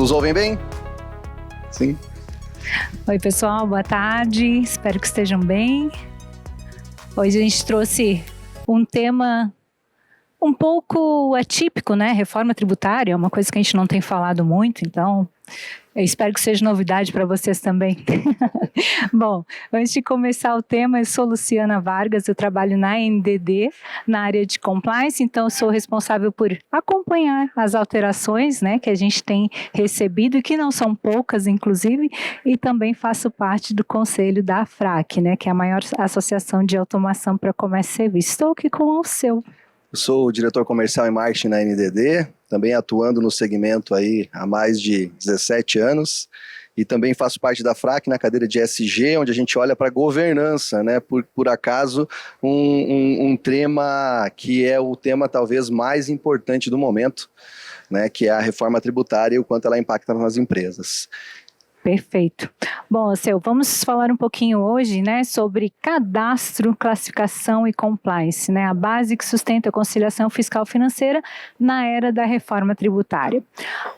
Nos ouvem bem? Sim. Oi, pessoal, boa tarde. Espero que estejam bem. Hoje a gente trouxe um tema um pouco atípico, né? Reforma tributária, é uma coisa que a gente não tem falado muito, então eu espero que seja novidade para vocês também. Bom, antes de começar o tema, eu sou Luciana Vargas, eu trabalho na NDD, na área de compliance, então eu sou responsável por acompanhar as alterações, né, que a gente tem recebido, e que não são poucas, inclusive, e também faço parte do conselho da AFRAC, né, que é a maior associação de automação para comércio e serviço. Estou aqui com o seu. Eu sou o diretor comercial e marketing na NDD, também atuando no segmento aí há mais de 17 anos, e também faço parte da AFRAC na cadeira de ESG, onde a gente olha para governança, né? Por acaso, um tema que é o tema talvez mais importante do momento, né? Que é a reforma tributária e o quanto ela impacta nas empresas. Perfeito. Bom, Seu, vamos falar um pouquinho hoje, né, sobre cadastro, classificação e compliance, né, a base que sustenta a conciliação fiscal financeira na era da reforma tributária.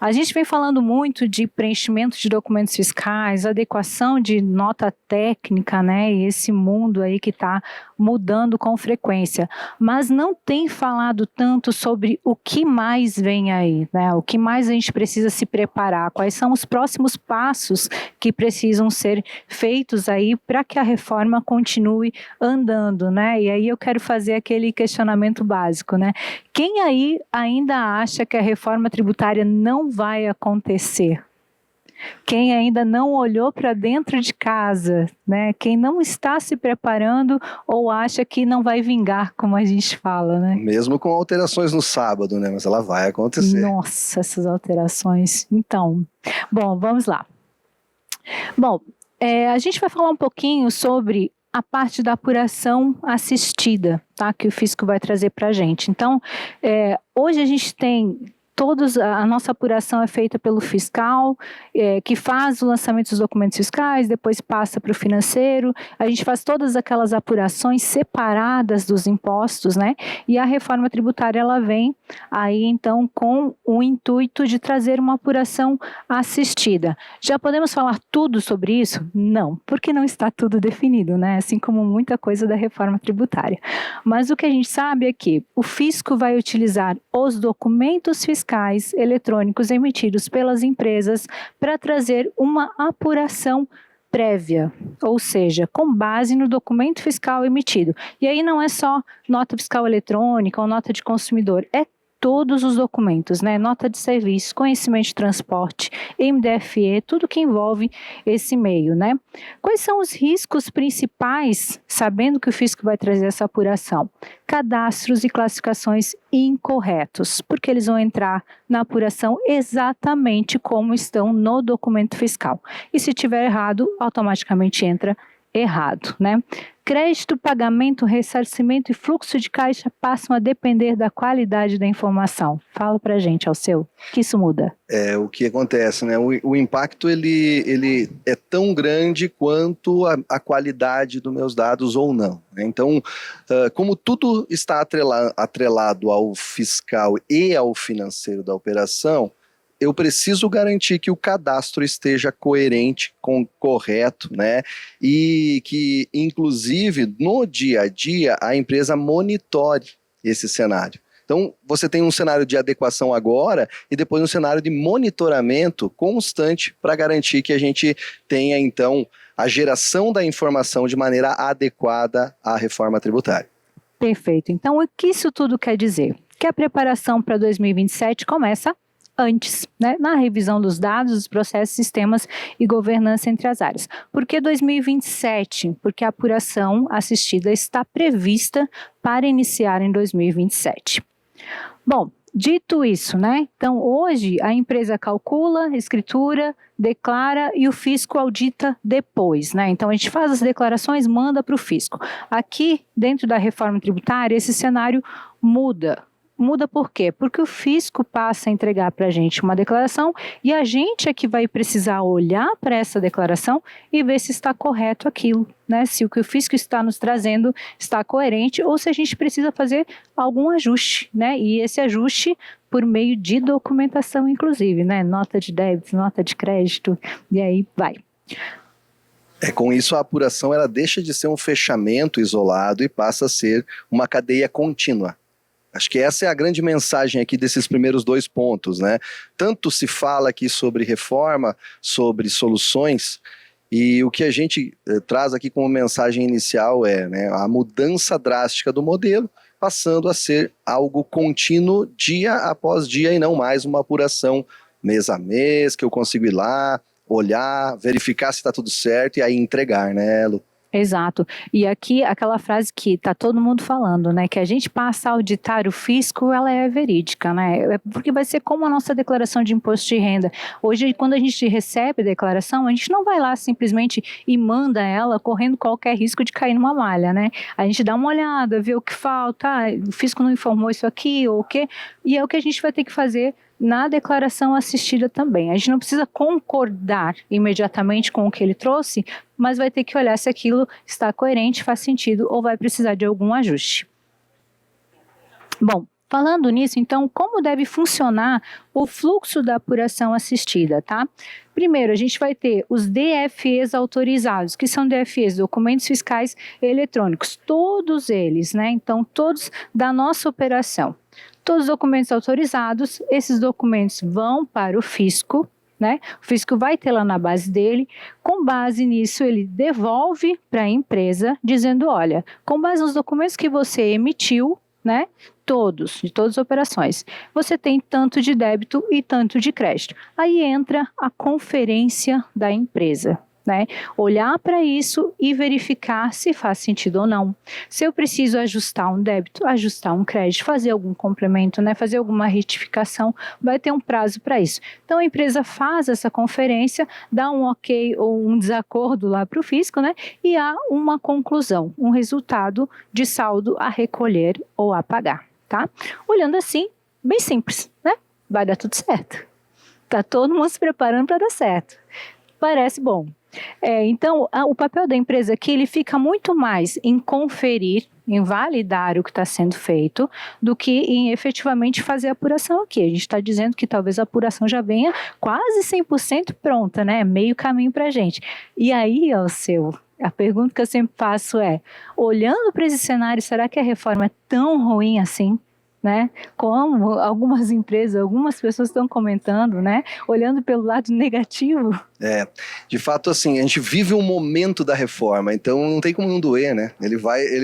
A gente vem falando muito de preenchimento de documentos fiscais, adequação de nota técnica, né, e esse mundo aí que está mudando com frequência, mas não tem falado tanto sobre o que mais vem aí, né, o que mais a gente precisa se preparar, quais são os próximos passos que precisam ser feitos aí para que a reforma continue andando, né? E aí eu quero fazer aquele questionamento básico, né? Quem aí ainda acha que a reforma tributária não vai acontecer? Quem ainda não olhou para dentro de casa, né? Quem não está se preparando ou acha que não vai vingar, como a gente fala, né? Mesmo com alterações no sábado, né? Mas ela vai acontecer. Nossa, essas alterações. Então, bom, vamos lá. Bom, a gente vai falar um pouquinho sobre a parte da apuração assistida, tá? Que o fisco vai trazer para a gente. Então, hoje a gente tem a nossa apuração é feita pelo fiscal, que faz o lançamento dos documentos fiscais, depois passa para o financeiro, a gente faz todas aquelas apurações separadas dos impostos, né? E a reforma tributária, ela vem aí, então, com o intuito de trazer uma apuração assistida. Já podemos falar tudo sobre isso? Não, porque não está tudo definido, né? Assim como muita coisa da reforma tributária. Mas o que a gente sabe é que o fisco vai utilizar os documentos fiscais eletrônicos emitidos pelas empresas para trazer uma apuração prévia, ou seja, com base no documento fiscal emitido. E aí não é só nota fiscal eletrônica ou nota de consumidor, é todos os documentos, né? Nota de serviço, conhecimento de transporte, MDFE, tudo que envolve esse meio, né? Quais são os riscos principais, sabendo que o fisco vai trazer essa apuração? Cadastros e classificações incorretos, porque eles vão entrar na apuração exatamente como estão no documento fiscal. E se tiver errado, automaticamente entra errado, né? Crédito, pagamento, ressarcimento e fluxo de caixa passam a depender da qualidade da informação. Fala pra gente, Alceu, que isso muda. O que acontece, né? O impacto ele é tão grande quanto a qualidade dos meus dados ou não, né? Então, como tudo está atrelado ao fiscal e ao financeiro da operação, eu preciso garantir que o cadastro esteja coerente, correto, né? E que, inclusive, no dia a dia, a empresa monitore esse cenário. Então, você tem um cenário de adequação agora e depois um cenário de monitoramento constante para garantir que a gente tenha, então, a geração da informação de maneira adequada à reforma tributária. Perfeito. Então, o que isso tudo quer dizer? Que a preparação para 2027 começa antes, né, na revisão dos dados, dos processos, sistemas e governança entre as áreas. Por que 2027? Porque a apuração assistida está prevista para iniciar em 2027. Bom, dito isso, né, então hoje a empresa calcula, escritura, declara e o fisco audita depois, né? Então a gente faz as declarações, manda para o fisco. Aqui, dentro da reforma tributária, esse cenário muda. Muda por quê? Porque o fisco passa a entregar para a gente uma declaração e a gente é que vai precisar olhar para essa declaração e ver se está correto aquilo, né? Se o que o fisco está nos trazendo está coerente ou se a gente precisa fazer algum ajuste, né? E esse ajuste por meio de documentação, inclusive, né? Nota de débito, nota de crédito, e aí vai. Com isso, a apuração ela deixa de ser um fechamento isolado e passa a ser uma cadeia contínua. Acho que essa é a grande mensagem aqui desses primeiros 2 pontos, né? Tanto se fala aqui sobre reforma, sobre soluções, e o que a gente traz aqui como mensagem inicial é, né, a mudança drástica do modelo, passando a ser algo contínuo dia após dia e não mais uma apuração mês a mês, que eu consigo ir lá, olhar, verificar se está tudo certo e aí entregar, né, Lu? Exato. E aqui aquela frase que está todo mundo falando, né, que a gente passa a auditar o fisco, ela é verídica, né, porque vai ser como a nossa declaração de imposto de renda. Hoje, quando a gente recebe a declaração, a gente não vai lá simplesmente e manda ela correndo qualquer risco de cair numa malha, né, a gente dá uma olhada, vê o que falta, o fisco não informou isso aqui ou o quê, e é o que a gente vai ter que fazer na declaração assistida também. A gente não precisa concordar imediatamente com o que ele trouxe, mas vai ter que olhar se aquilo está coerente, faz sentido ou vai precisar de algum ajuste. Bom, falando nisso, então, como deve funcionar o fluxo da apuração assistida, tá? Primeiro, a gente vai ter os DFEs autorizados, que são DFEs, documentos fiscais eletrônicos, todos eles, né? Então, todos da nossa operação. Todos os documentos autorizados, esses documentos vão para o fisco, né? O fisco vai ter lá na base dele, com base nisso ele devolve para a empresa, dizendo, olha, com base nos documentos que você emitiu, né? Todos, de todas as operações, você tem tanto de débito e tanto de crédito. Aí entra a conferência da empresa, né? Olhar para isso e verificar se faz sentido ou não. Se eu preciso ajustar um débito, ajustar um crédito, fazer algum complemento, né? Fazer alguma retificação, vai ter um prazo para isso. Então a empresa faz essa conferência, dá um ok ou um desacordo lá para o fisco, né? E há uma conclusão, um resultado de saldo a recolher ou a pagar, tá? Olhando assim, bem simples, né? Vai dar tudo certo. Tá todo mundo se preparando para dar certo. Parece bom. Então, o papel da empresa aqui, ele fica muito mais em conferir, em validar o que está sendo feito, do que em efetivamente fazer a apuração aqui. A gente está dizendo que talvez a apuração já venha quase 100% pronta, né? Meio caminho para a gente. E aí, a pergunta que eu sempre faço é, olhando para esse cenário, será que a reforma é tão ruim assim? Né? Como algumas empresas, algumas pessoas estão comentando, né? Olhando pelo lado negativo. De fato, assim, a gente vive um momento da reforma, então não tem como não doer, né? Ele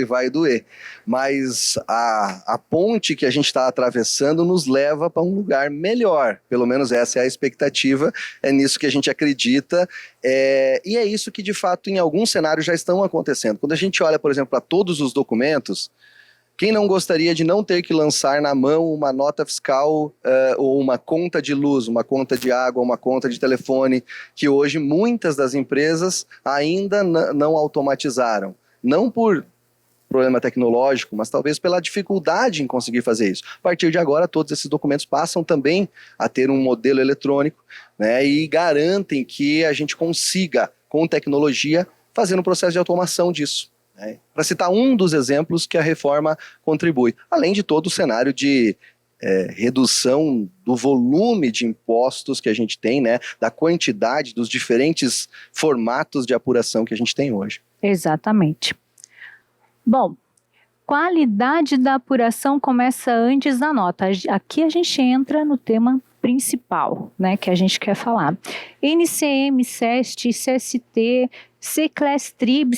vai doer. Mas a ponte que a gente está atravessando nos leva para um lugar melhor. Pelo menos essa é a expectativa, é nisso que a gente acredita. E é isso que, de fato, em alguns cenários já estão acontecendo. Quando a gente olha, por exemplo, para todos os documentos, quem não gostaria de não ter que lançar na mão uma nota fiscal ou uma conta de luz, uma conta de água, uma conta de telefone, que hoje muitas das empresas ainda não automatizaram? Não por problema tecnológico, mas talvez pela dificuldade em conseguir fazer isso. A partir de agora, todos esses documentos passam também a ter um modelo eletrônico, né, e garantem que a gente consiga, com tecnologia, fazer um processo de automação disso. Para citar um dos exemplos que a reforma contribui, além de todo o cenário de redução do volume de impostos que a gente tem, né, da quantidade dos diferentes formatos de apuração que a gente tem hoje. Exatamente. Bom, qualidade da apuração começa antes da nota. Aqui a gente entra no tema principal, né, que a gente quer falar. NCM, SEST, CST, Secless-Trib,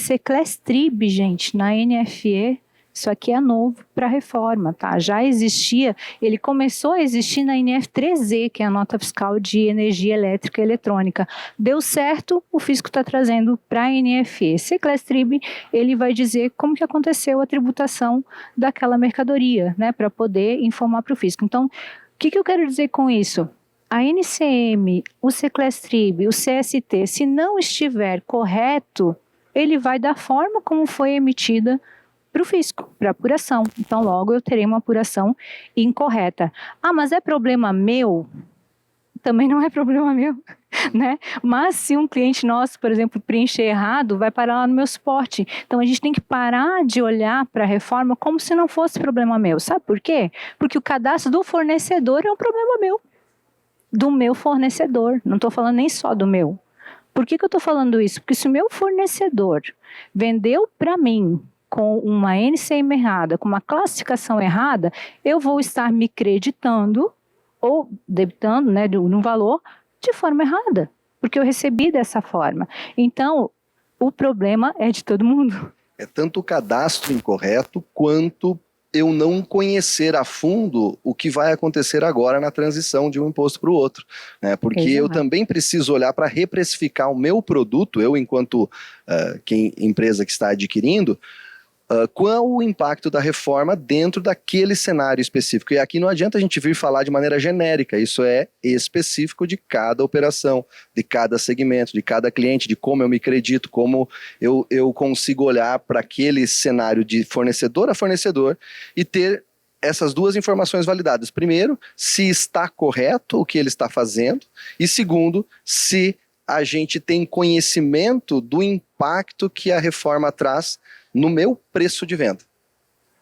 gente, na NFE, isso aqui é novo para a reforma, tá? Já existia, ele começou a existir na NF3E, que é a nota fiscal de energia elétrica e eletrônica. Deu certo, o fisco está trazendo para a NFE. Secless-Trib, ele vai dizer como que aconteceu a tributação daquela mercadoria, né, para poder informar para o fisco. Então, o que eu quero dizer com isso? A NCM, o Secless-Trib, o CST, se não estiver correto, ele vai da forma como foi emitida para o fisco, para apuração. Então, logo eu terei uma apuração incorreta. Ah, mas é problema meu? Também não é problema meu. né? Mas se um cliente nosso, por exemplo, preencher errado, vai parar lá no meu suporte. Então a gente tem que parar de olhar para a reforma como se não fosse problema meu. Sabe por quê? Porque o cadastro do fornecedor é um problema meu, do meu fornecedor. Não estou falando nem só do meu. Por que eu estou falando isso? Porque se o meu fornecedor vendeu para mim com uma NCM errada, com uma classificação errada, eu vou estar me creditando ou debitando, né, num valor de forma errada, porque eu recebi dessa forma. Então, o problema é de todo mundo. É tanto o cadastro incorreto, quanto eu não conhecer a fundo o que vai acontecer agora na transição de um imposto para o outro, né? Porque eu também preciso olhar para reprecificar o meu produto, eu enquanto empresa que está adquirindo, qual o impacto da reforma dentro daquele cenário específico. E aqui não adianta a gente vir falar de maneira genérica, isso é específico de cada operação, de cada segmento, de cada cliente, de como eu me acredito, como eu consigo olhar para aquele cenário de fornecedor a fornecedor e ter essas duas informações validadas. Primeiro, se está correto o que ele está fazendo, e segundo, se a gente tem conhecimento do impacto que a reforma traz no meu preço de venda.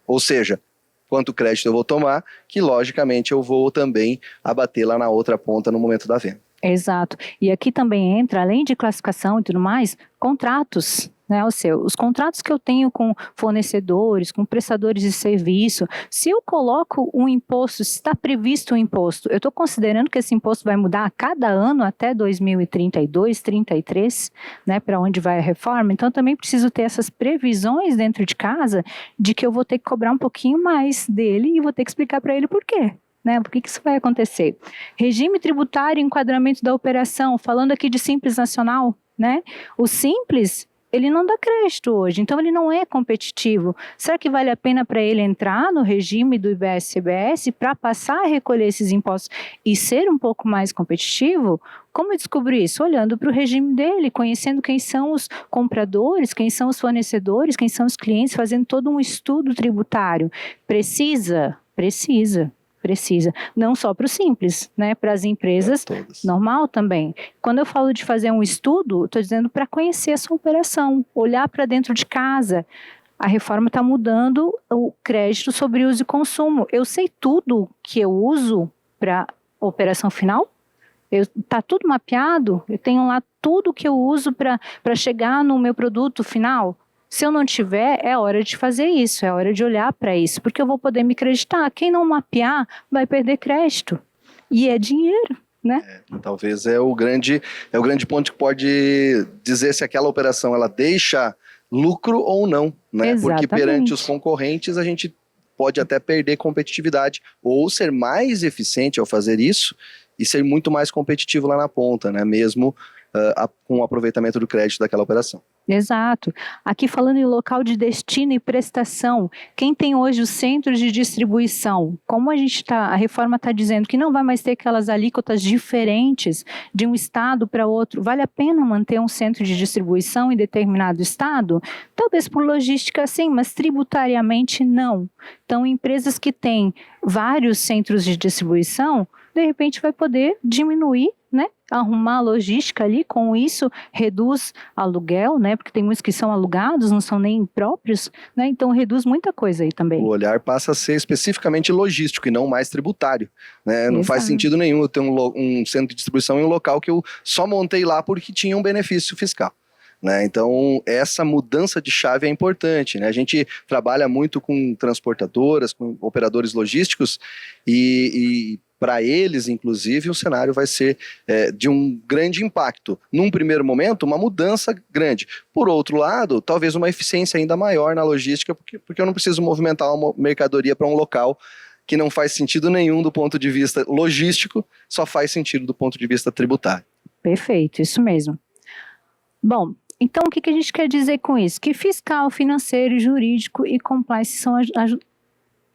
Ou seja, quanto crédito eu vou tomar, que logicamente eu vou também abater lá na outra ponta no momento da venda. Exato. E aqui também entra, além de classificação e tudo mais, contratos. Né, os contratos que eu tenho com fornecedores, com prestadores de serviço, se eu coloco um imposto, se está previsto um imposto, eu estou considerando que esse imposto vai mudar a cada ano até 2032, 33, né, para onde vai a reforma, então eu também preciso ter essas previsões dentro de casa de que eu vou ter que cobrar um pouquinho mais dele e vou ter que explicar para ele por quê. Né? Por que isso vai acontecer? Regime tributário e enquadramento da operação, falando aqui de Simples Nacional, né? O Simples, ele não dá crédito hoje, então ele não é competitivo. Será que vale a pena para ele entrar no regime do IBS-CBS para passar a recolher esses impostos e ser um pouco mais competitivo? Como eu descobri isso? Olhando para o regime dele, conhecendo quem são os compradores, quem são os fornecedores, quem são os clientes, fazendo todo um estudo tributário. Precisa. Não só para o Simples, né? Para as empresas, normal também. Quando eu falo de fazer um estudo, estou dizendo para conhecer a sua operação, olhar para dentro de casa. A reforma está mudando o crédito sobre uso e consumo. Eu sei tudo que eu uso para operação final? Está tudo mapeado? Eu tenho lá tudo que eu uso para chegar no meu produto final? Se eu não tiver, é hora de fazer isso, é hora de olhar para isso, porque eu vou poder me creditar. Quem não mapear vai perder crédito. E é dinheiro, né? Talvez é o grande ponto que pode dizer se aquela operação ela deixa lucro ou não, né? Exatamente. Porque perante os concorrentes a gente pode até perder competitividade ou ser mais eficiente ao fazer isso e ser muito mais competitivo lá na ponta, né? Mesmo com o aproveitamento do crédito daquela operação. Exato. Aqui falando em local de destino e prestação, quem tem hoje os centros de distribuição, como a reforma está dizendo que não vai mais ter aquelas alíquotas diferentes de um estado para outro, vale a pena manter um centro de distribuição em determinado estado? Talvez por logística sim, mas tributariamente não. Então, empresas que têm vários centros de distribuição, de repente vai poder diminuir, né? Arrumar a logística ali, com isso reduz aluguel, né? Porque tem muitos que são alugados, não são nem próprios, né? Então reduz muita coisa aí também. O olhar passa a ser especificamente logístico e não mais tributário, né? Não faz sentido nenhum eu ter um centro de distribuição em um local que eu só montei lá porque tinha um benefício fiscal. Né? Então, essa mudança de chave é importante. Né? A gente trabalha muito com transportadoras, com operadores logísticos e para eles, inclusive, o cenário vai ser de um grande impacto. Num primeiro momento, uma mudança grande. Por outro lado, talvez uma eficiência ainda maior na logística, porque eu não preciso movimentar uma mercadoria para um local que não faz sentido nenhum do ponto de vista logístico, só faz sentido do ponto de vista tributário. Perfeito, isso mesmo. Bom, então o que a gente quer dizer com isso? Que fiscal, financeiro, jurídico e compliance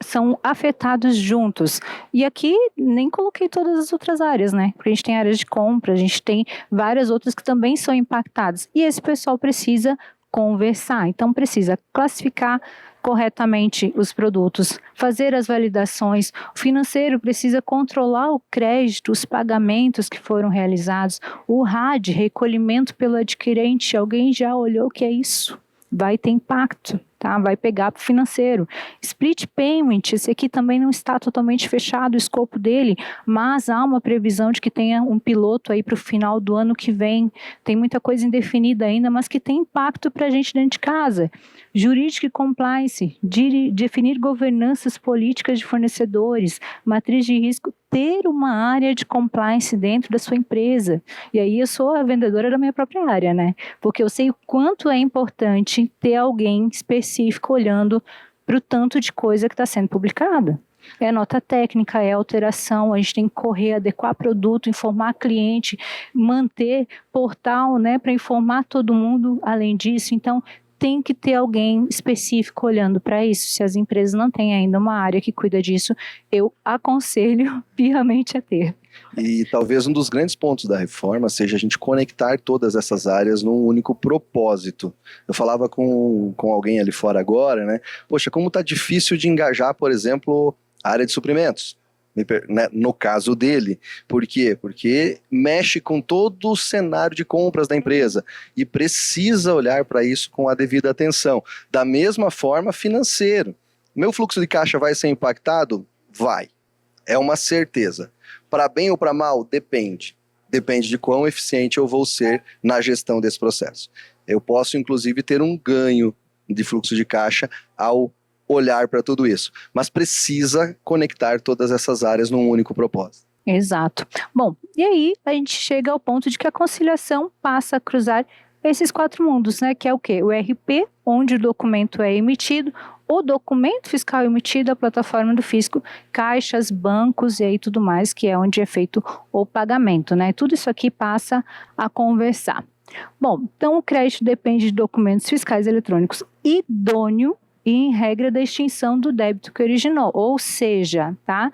são afetados juntos. E aqui nem coloquei todas as outras áreas, né? Porque a gente tem áreas de compra, a gente tem várias outras que também são impactadas. E esse pessoal precisa conversar. Então, precisa classificar corretamente os produtos, fazer as validações. O financeiro precisa controlar o crédito, os pagamentos que foram realizados, o RAD, recolhimento pelo adquirente. Alguém já olhou o que é isso? Vai ter impacto, tá? Vai pegar para o financeiro. Split payment, esse aqui também não está totalmente fechado o escopo dele, mas há uma previsão de que tenha um piloto aí para o final do ano que vem. Tem muita coisa indefinida ainda, mas que tem impacto para a gente dentro de casa. Jurídico e compliance, definir governanças políticas de fornecedores, matriz de risco, ter uma área de compliance dentro da sua empresa. E aí eu sou a vendedora da minha própria área, né? Porque eu sei o quanto é importante ter alguém específico olhando para o tanto de coisa que está sendo publicada. É nota técnica, é alteração, a gente tem que correr, adequar produto, informar cliente, manter portal, né, para informar todo mundo além disso. Então, tem que ter alguém específico olhando para isso. Se as empresas não têm ainda uma área que cuida disso, eu aconselho piamente a ter. E talvez um dos grandes pontos da reforma seja a gente conectar todas essas áreas num único propósito. Eu falava com alguém ali fora agora, né? Poxa, como tá difícil de engajar, por exemplo, a área de suprimentos. No caso dele. Por quê? Porque mexe com todo o cenário de compras da empresa e precisa olhar para isso com a devida atenção. Da mesma forma, financeiro. Meu fluxo de caixa vai ser impactado? Vai. É uma certeza. Para bem ou para mal? Depende. Depende de quão eficiente eu vou ser na gestão desse processo. Eu posso, inclusive, ter um ganho de fluxo de caixa ao olhar para tudo isso, mas precisa conectar todas essas áreas num único propósito. Exato. Bom, e aí a gente chega ao ponto de que a conciliação passa a cruzar esses 4 mundos, né? Que é o quê? O RP, onde o documento é emitido, o documento fiscal emitido, a plataforma do fisco, caixas, bancos e aí tudo mais, que é onde é feito o pagamento, né? Tudo isso aqui passa a conversar. Bom, então o crédito depende de documentos fiscais eletrônicos idôneo e em regra da extinção do débito que originou, ou seja, tá?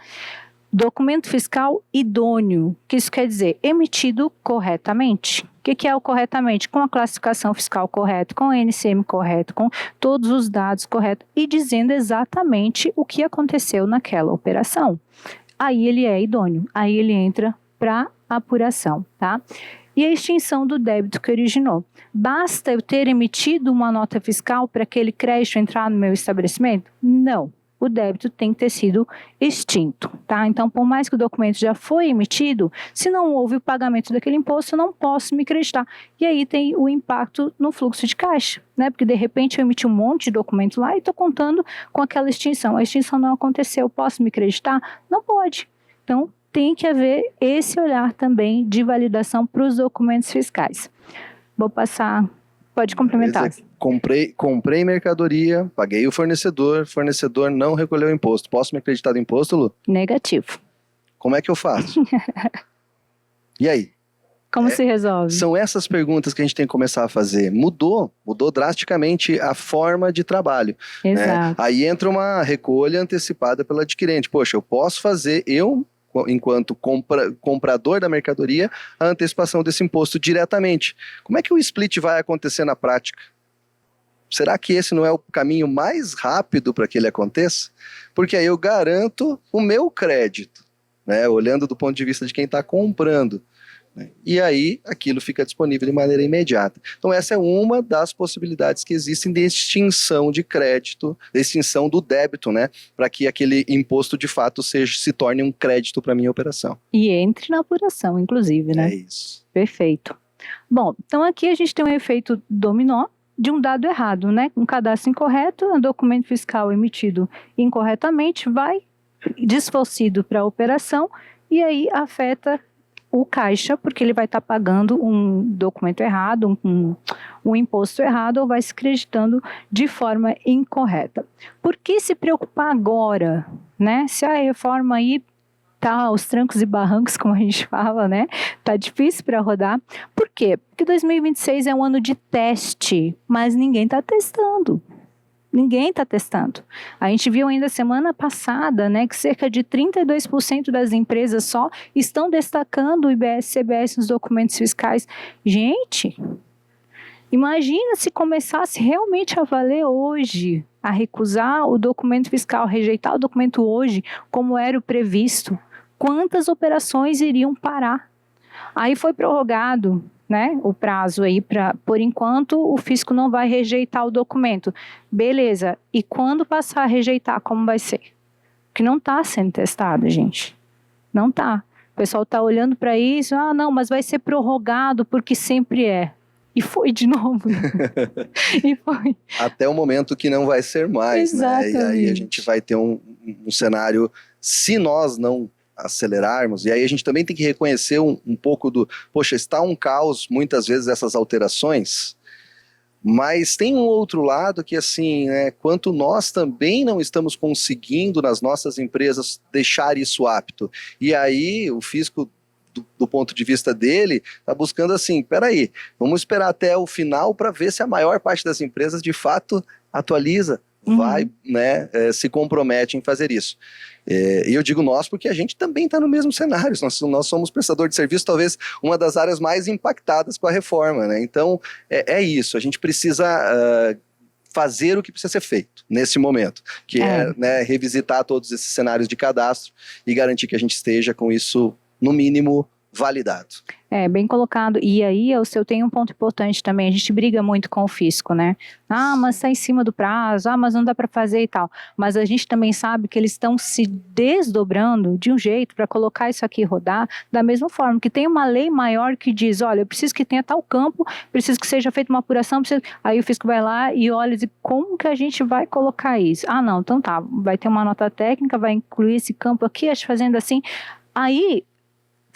Documento fiscal idôneo, o que isso quer dizer? Emitido corretamente. O que é o corretamente? Com a classificação fiscal correta, com o NCM correto, com todos os dados corretos e dizendo exatamente o que aconteceu naquela operação. Aí ele é idôneo, aí ele entra para apuração, tá? E a extinção do débito que originou. Basta eu ter emitido uma nota fiscal para aquele crédito entrar no meu estabelecimento? Não. O débito tem que ter sido extinto, tá? Então, por mais que o documento já foi emitido, se não houve o pagamento daquele imposto, eu não posso me creditar. E aí tem o impacto no fluxo de caixa, né? Porque de repente eu emiti um monte de documento lá e estou contando com aquela extinção. A extinção não aconteceu, posso me creditar? Não pode. Então, tem que haver esse olhar também de validação para os documentos fiscais. Vou passar, pode complementar. Comprei mercadoria, paguei o fornecedor não recolheu o imposto. Posso me acreditar do imposto, Lu? Negativo. Como é que eu faço? E aí? Como se resolve? São essas perguntas que a gente tem que começar a fazer. Mudou drasticamente a forma de trabalho. Exato. Né? Aí entra uma recolha antecipada pelo adquirente. Poxa, eu posso fazer, enquanto comprador da mercadoria, a antecipação desse imposto diretamente. Como é que o split vai acontecer na prática? Será que esse não é o caminho mais rápido para que ele aconteça? Porque aí eu garanto o meu crédito, né? Olhando do ponto de vista de quem está comprando. Né? E aí aquilo fica disponível de maneira imediata. Então essa é uma das possibilidades que existem de extinção de crédito, de extinção do débito, né? Para que aquele imposto de fato se torne um crédito para a minha operação. E entre na apuração, inclusive, né? É isso. Perfeito. Bom, então aqui a gente tem um efeito dominó de um dado errado, né? Um cadastro incorreto, um documento fiscal emitido incorretamente vai desfalcido para a operação e aí afeta o caixa, porque ele vai estar pagando um documento errado, um imposto errado, ou vai se creditando de forma incorreta. Por que se preocupar agora, né? Se a reforma aí tá aos trancos e barrancos, como a gente fala, né? Tá difícil para rodar. Por quê? Porque 2026 é um ano de teste, mas ninguém está testando. Ninguém está testando. A gente viu ainda semana passada, né, que cerca de 32% das empresas só estão destacando o IBS-CBS nos documentos fiscais. Gente, Imagina se começasse realmente a valer hoje, a recusar o documento fiscal, rejeitar o documento hoje, como era o previsto. Quantas operações iriam parar? Aí foi prorrogado, né, o prazo aí por enquanto o fisco não vai rejeitar o documento. Beleza, e quando passar a rejeitar, como vai ser? Porque não está sendo testado, gente. Não está. O pessoal está olhando para isso, não, mas vai ser prorrogado porque sempre é. E foi de novo. E foi. Até o momento que não vai ser mais, Exatamente. né? E aí a gente vai ter um cenário, se nós não acelerarmos, e aí a gente também tem que reconhecer um pouco poxa, está um caos muitas vezes essas alterações, mas tem um outro lado que assim, né, quanto nós também não estamos conseguindo nas nossas empresas deixar isso apto, e aí o fisco do ponto de vista dele, está buscando assim, peraí, vamos esperar até o final para ver se a maior parte das empresas de fato atualiza, vai, né, se compromete em fazer isso. E eu digo nós porque a gente também está no mesmo cenário, nós somos prestador de serviço, talvez uma das áreas mais impactadas com a reforma, né? Então é isso, a gente precisa fazer o que precisa ser feito nesse momento, que é né, revisitar todos esses cenários de cadastro e garantir que a gente esteja com isso, no mínimo, validado. Bem colocado. E aí, eu tenho um ponto importante também, a gente briga muito com o fisco, né? Mas está em cima do prazo, mas não dá para fazer e tal. Mas a gente também sabe que eles estão se desdobrando de um jeito para colocar isso aqui rodar da mesma forma, que tem uma lei maior que diz, olha, eu preciso que tenha tal campo, preciso que seja feita uma apuração, aí o fisco vai lá e olha e diz, como que a gente vai colocar isso? Não, então tá, vai ter uma nota técnica, vai incluir esse campo aqui, acho fazendo assim, aí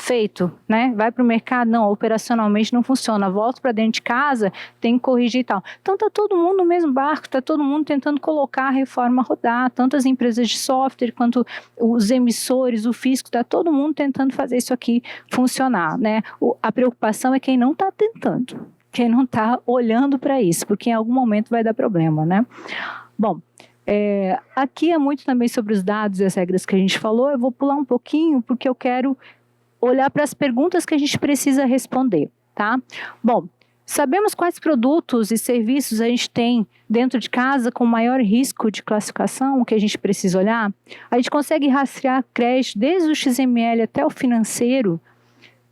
feito, né? Vai para o mercado, não, operacionalmente não funciona, volta para dentro de casa, tem que corrigir e tal. Então tá todo mundo no mesmo barco, tá todo mundo tentando colocar a reforma a rodar, tanto as empresas de software quanto os emissores, o fisco, tá todo mundo tentando fazer isso aqui funcionar, né? A preocupação é quem não está tentando, quem não está olhando para isso, porque em algum momento vai dar problema, né? Bom, aqui é muito também sobre os dados e as regras que a gente falou, eu vou pular um pouquinho porque eu quero olhar para as perguntas que a gente precisa responder, tá? Bom, sabemos quais produtos e serviços a gente tem dentro de casa com maior risco de classificação, que a gente precisa olhar? A gente consegue rastrear crédito desde o XML até o financeiro?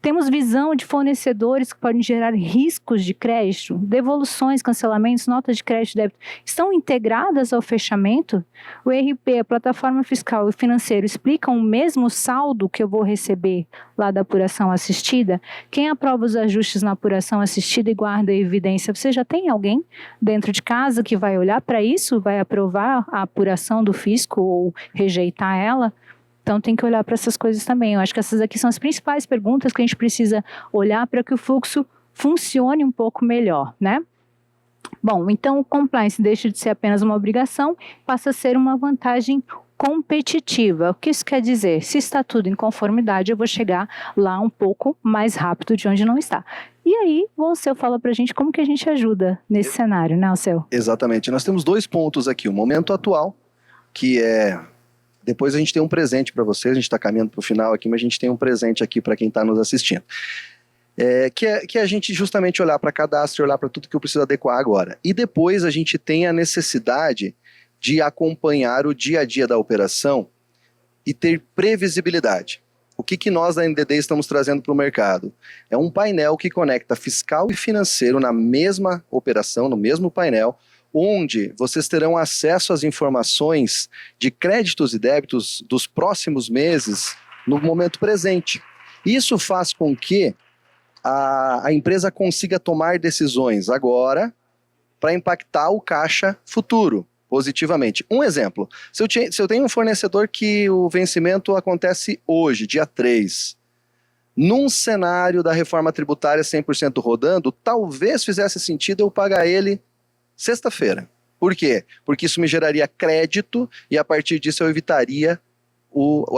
Temos visão de fornecedores que podem gerar riscos de crédito, devoluções, cancelamentos, notas de crédito e débito estão integradas ao fechamento? O ERP, a plataforma fiscal e financeiro explicam o mesmo saldo que eu vou receber lá da apuração assistida? Quem aprova os ajustes na apuração assistida e guarda a evidência? Você já tem alguém dentro de casa que vai olhar para isso, vai aprovar a apuração do fisco ou rejeitar ela? Então, tem que olhar para essas coisas também. Eu acho que essas aqui são as principais perguntas que a gente precisa olhar para que o fluxo funcione um pouco melhor, né? Bom, então o compliance deixa de ser apenas uma obrigação, passa a ser uma vantagem competitiva. O que isso quer dizer? Se está tudo em conformidade, eu vou chegar lá um pouco mais rápido de onde não está. E aí, o Alceu fala para a gente como que a gente ajuda nesse cenário, né, Alceu? Exatamente. Nós temos dois pontos aqui. O momento atual, que é... Depois a gente tem um presente para vocês, a gente está caminhando para o final aqui, mas a gente tem um presente aqui para quem está nos assistindo. Que é a gente justamente olhar para cadastro, olhar para tudo que eu preciso adequar agora. E depois a gente tem a necessidade de acompanhar o dia a dia da operação e ter previsibilidade. O que nós da NDD estamos trazendo para o mercado? É um painel que conecta fiscal e financeiro na mesma operação, no mesmo painel, onde vocês terão acesso às informações de créditos e débitos dos próximos meses no momento presente. Isso faz com que a empresa consiga tomar decisões agora para impactar o caixa futuro positivamente. Um exemplo, se eu tenho um fornecedor que o vencimento acontece hoje, dia 3, num cenário da reforma tributária 100% rodando, talvez fizesse sentido eu pagar ele sexta-feira. Por quê? Porque isso me geraria crédito e a partir disso eu evitaria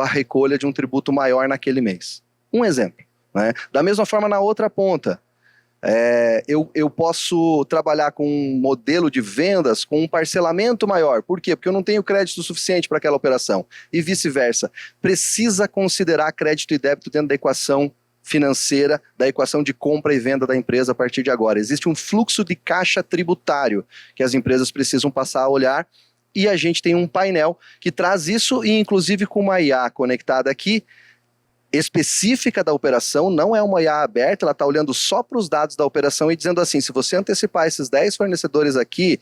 a recolha de um tributo maior naquele mês. Um exemplo, né? Da mesma forma, na outra ponta, eu posso trabalhar com um modelo de vendas com um parcelamento maior. Por quê? Porque eu não tenho crédito suficiente para aquela operação. E vice-versa. Precisa considerar crédito e débito dentro da equação financeira da equação de compra e venda da empresa a partir de agora. Existe um fluxo de caixa tributário que as empresas precisam passar a olhar, e a gente tem um painel que traz isso, e inclusive com uma IA conectada aqui, específica da operação, não é uma IA aberta, ela está olhando só para os dados da operação e dizendo assim, se você antecipar esses 10 fornecedores aqui,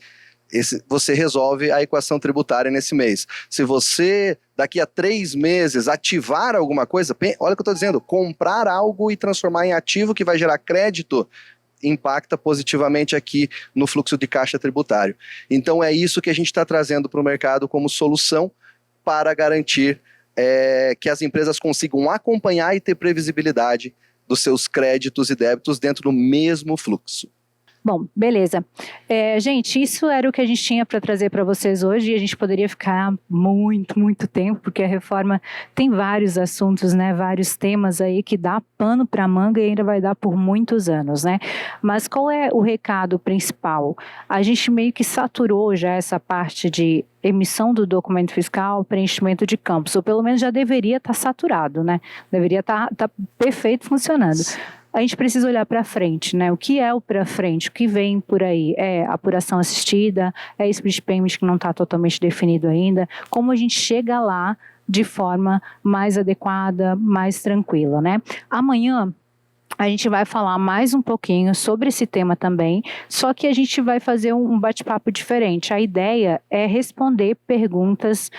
você resolve a equação tributária nesse mês. Se você, daqui a 3 meses, ativar alguma coisa, olha o que eu estou dizendo, comprar algo e transformar em ativo que vai gerar crédito, impacta positivamente aqui no fluxo de caixa tributário. Então é isso que a gente está trazendo para o mercado como solução para garantir que as empresas consigam acompanhar e ter previsibilidade dos seus créditos e débitos dentro do mesmo fluxo. Bom, beleza. Gente, isso era o que a gente tinha para trazer para vocês hoje, e a gente poderia ficar muito tempo, porque a reforma tem vários assuntos, né? Vários temas aí que dá pano para manga e ainda vai dar por muitos anos, né? Mas qual é o recado principal? A gente meio que saturou já essa parte de emissão do documento fiscal, preenchimento de campos, ou pelo menos já deveria estar saturado, né? Deveria estar perfeito funcionando. A gente precisa olhar para frente, né? O que é o para frente? O que vem por aí? É apuração assistida? É split payment que não está totalmente definido ainda? Como a gente chega lá de forma mais adequada, mais tranquila, né? Amanhã a gente vai falar mais um pouquinho sobre esse tema também, só que a gente vai fazer um bate-papo diferente. A ideia é responder perguntas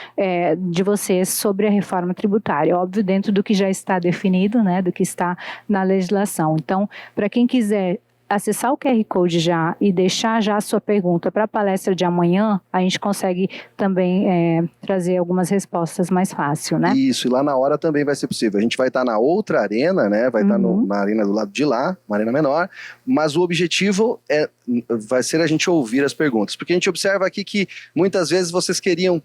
de vocês sobre a reforma tributária, óbvio, dentro do que já está definido, né, do que está na legislação. Então, para quem quiser acessar o QR Code já e deixar já a sua pergunta para a palestra de amanhã, a gente consegue também trazer algumas respostas mais fácil, né? Isso, e lá na hora também vai ser possível. A gente vai estar na outra arena, né? Vai estar na arena do lado de lá, uma arena menor, mas o objetivo vai ser a gente ouvir as perguntas, porque a gente observa aqui que muitas vezes vocês queriam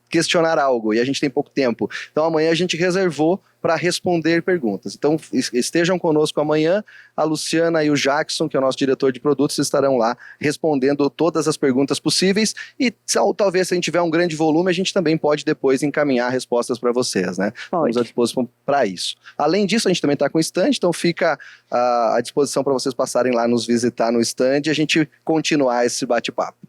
questionar algo e a gente tem pouco tempo. Então amanhã a gente reservou para responder perguntas. Então estejam conosco amanhã, a Luciana e o Jackson, que é o nosso diretor de produtos, estarão lá respondendo todas as perguntas possíveis, e talvez se a gente tiver um grande volume, a gente também pode depois encaminhar respostas para vocês, né? Estamos à disposição para isso. Além disso, a gente também está com o stand, então fica à disposição para vocês passarem lá nos visitar no stand e a gente continuar esse bate-papo.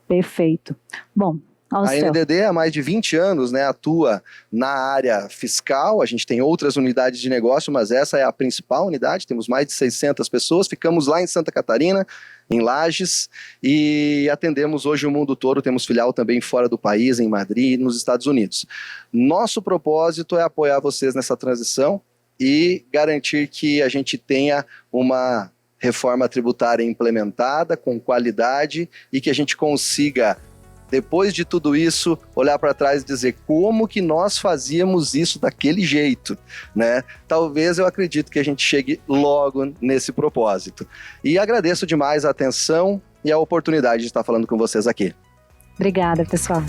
Perfeito. Bom, a NDD há mais de 20 anos, né, atua na área fiscal. A gente tem outras unidades de negócio, mas essa é a principal unidade, temos mais de 600 pessoas, ficamos lá em Santa Catarina, em Lages, e atendemos hoje o mundo todo, temos filial também fora do país, em Madrid e nos Estados Unidos. Nosso propósito é apoiar vocês nessa transição e garantir que a gente tenha uma reforma tributária implementada, com qualidade, e que a gente consiga, depois de tudo isso, olhar para trás e dizer como que nós fazíamos isso daquele jeito, né? Talvez eu acredito que a gente chegue logo nesse propósito. E agradeço demais a atenção e a oportunidade de estar falando com vocês aqui. Obrigada, pessoal.